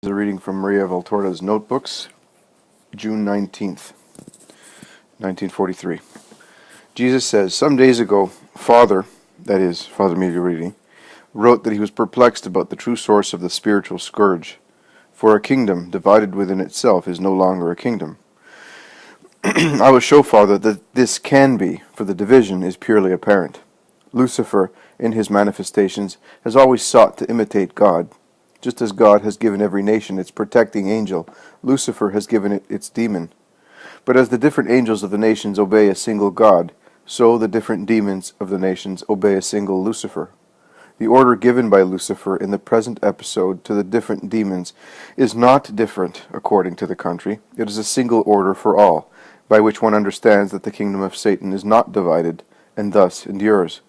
A reading from Maria Valtorta's notebooks, June 19th, 1943. Jesus says, "Some days ago, Father Miguridi, wrote that he was perplexed about the true source of the spiritual scourge, for a kingdom divided within itself is no longer a kingdom. I will show Father that this can be, for the division is purely apparent. Lucifer, in his manifestations, has always sought to imitate God. Just as God has given every nation its protecting angel, Lucifer has given it its demon. But as the different angels of the nations obey a single God, so the different demons of the nations obey a single Lucifer. The order given by Lucifer in the present episode to the different demons is not different according to the country. It is a single order for all, by which one understands that the kingdom of Satan is not divided, and thus endures.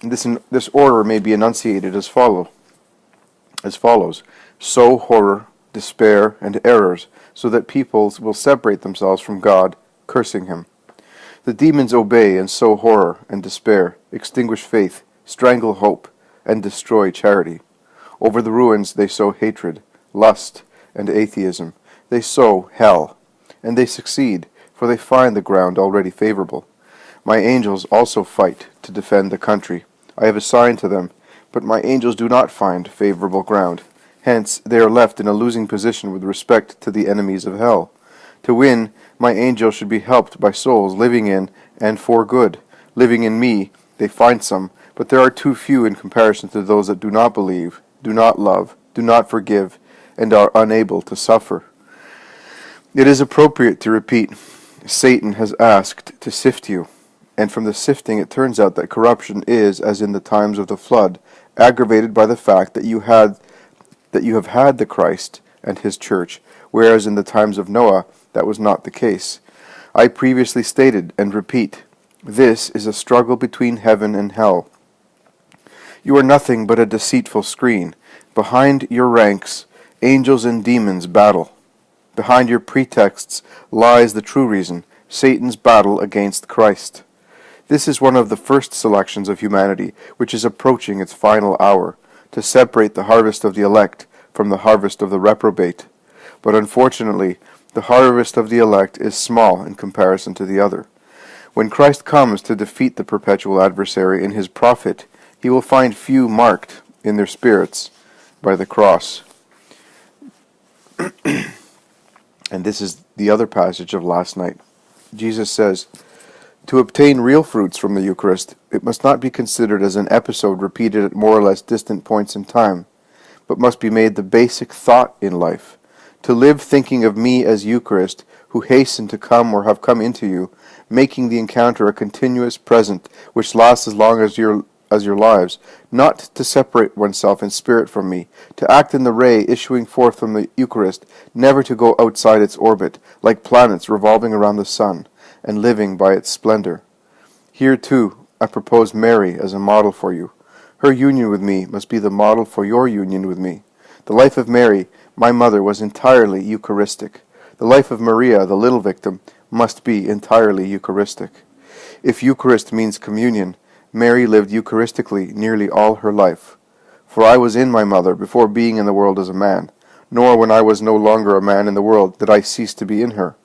This order may be enunciated as follows: sow horror, despair, and errors, so that peoples will separate themselves from God, cursing him. The demons obey and sow horror and despair, extinguish faith, strangle hope, and destroy charity. Over the ruins they sow hatred, lust, and atheism. They sow hell, and they succeed, for they find the ground already favorable. My angels also fight to defend the country. I have assigned to them, but my angels do not find favorable ground. Hence, they are left in a losing position with respect to the enemies of hell. To win, my angels should be helped by souls living in and for good. Living in me, they find some, but there are too few in comparison to those that do not believe, do not love, do not forgive, and are unable to suffer. It is appropriate to repeat, Satan has asked to sift you. And from the sifting it turns out that corruption is, as in the times of the flood, aggravated by the fact that you have had the Christ and his church, whereas in the times of Noah that was not the case. I previously stated, and repeat, this is a struggle between heaven and hell. You are nothing but a deceitful screen. Behind your ranks, angels and demons battle. Behind your pretexts lies the true reason, Satan's battle against Christ. This is one of the first selections of humanity, which is approaching its final hour, to separate the harvest of the elect from the harvest of the reprobate. But unfortunately, the harvest of the elect is small in comparison to the other. When Christ comes to defeat the perpetual adversary in his prophet, he will find few marked in their spirits by the cross." And this is the other passage of last night. Jesus says, "To obtain real fruits from the Eucharist, it must not be considered as an episode repeated at more or less distant points in time, but must be made the basic thought in life. To live thinking of me as Eucharist, who hasten to come or have come into you, making the encounter a continuous present which lasts as long as your lives, not to separate oneself in spirit from me, to act in the ray issuing forth from the Eucharist, never to go outside its orbit, like planets revolving around the sun, and living by its splendor. Here, too, I propose Mary as a model for you. Her union with me must be the model for your union with me. The life of Mary, my mother, was entirely Eucharistic. The life of Maria, the little victim, must be entirely Eucharistic. If Eucharist means communion, Mary lived Eucharistically nearly all her life. For I was in my mother before being in the world as a man, nor when I was no longer a man in the world did I cease to be in her.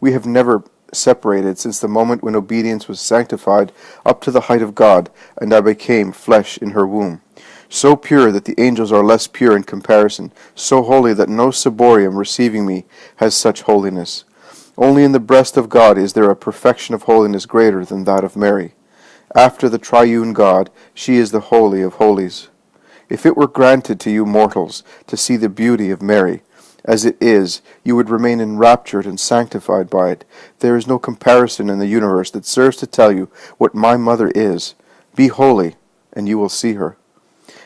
We have never separated since the moment when obedience was sanctified up to the height of God, and I became flesh in her womb. So pure that the angels are less pure in comparison, so holy that no ciborium receiving me has such holiness. Only in the breast of God is there a perfection of holiness greater than that of Mary. After the triune God, she is the Holy of Holies. If it were granted to you mortals to see the beauty of Mary, as it is, you would remain enraptured and sanctified by it. There is no comparison in the universe that serves to tell you what my mother is. Be holy, and you will see her.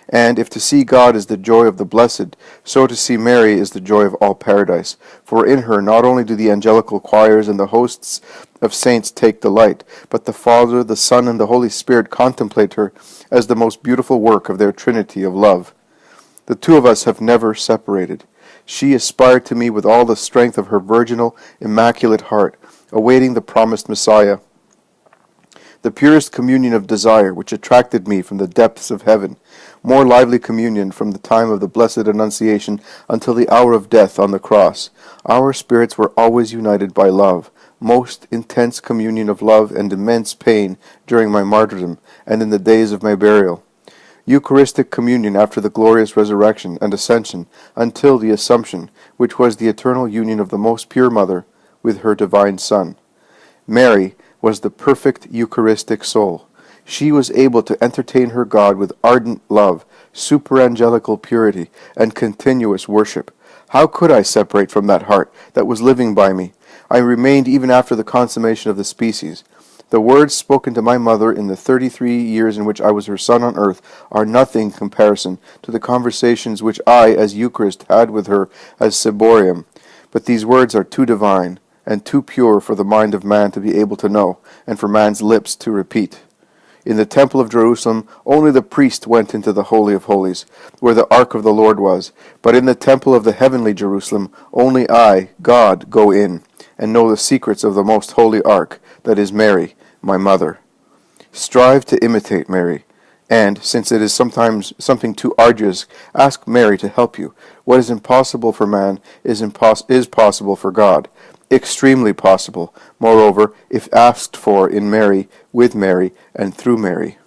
And if to see God is the joy of the blessed, so to see Mary is the joy of all paradise. For in her not only do the angelical choirs and the hosts of saints take delight, but the Father, the Son, and the Holy Spirit contemplate her as the most beautiful work of their trinity of love. The two of us have never separated. She aspired to me with all the strength of her virginal, immaculate heart, awaiting the promised Messiah. The purest communion of desire which attracted me from the depths of heaven more lively communion from the time of the Blessed Annunciation until the hour of death on the cross. Our spirits were always united by love, most intense communion of love and immense pain during my martyrdom and in the days of my burial. Eucharistic communion after the glorious resurrection and ascension until the Assumption, which was the eternal union of the most pure Mother with her divine Son. Mary was the perfect Eucharistic soul. She was able to entertain her God with ardent love, superangelical purity, and continuous worship. How could I separate from that heart that was living by me? I remained even after the consummation of the species. The words spoken to my mother in the 33 years in which I was her son on earth are nothing in comparison to the conversations which I, as Eucharist, had with her as Ciborium. But these words are too divine and too pure for the mind of man to be able to know, and for man's lips to repeat. In the temple of Jerusalem, only the priest went into the Holy of Holies, where the ark of the Lord was. But in the temple of the heavenly Jerusalem, only I, God, go in, and know the secrets of the most holy ark, that is Mary, my mother. Strive to imitate Mary, and, since it is sometimes something too arduous, ask Mary to help you. What is impossible for man is possible for God. Extremely possible, moreover, if asked for in Mary, with Mary, and through Mary.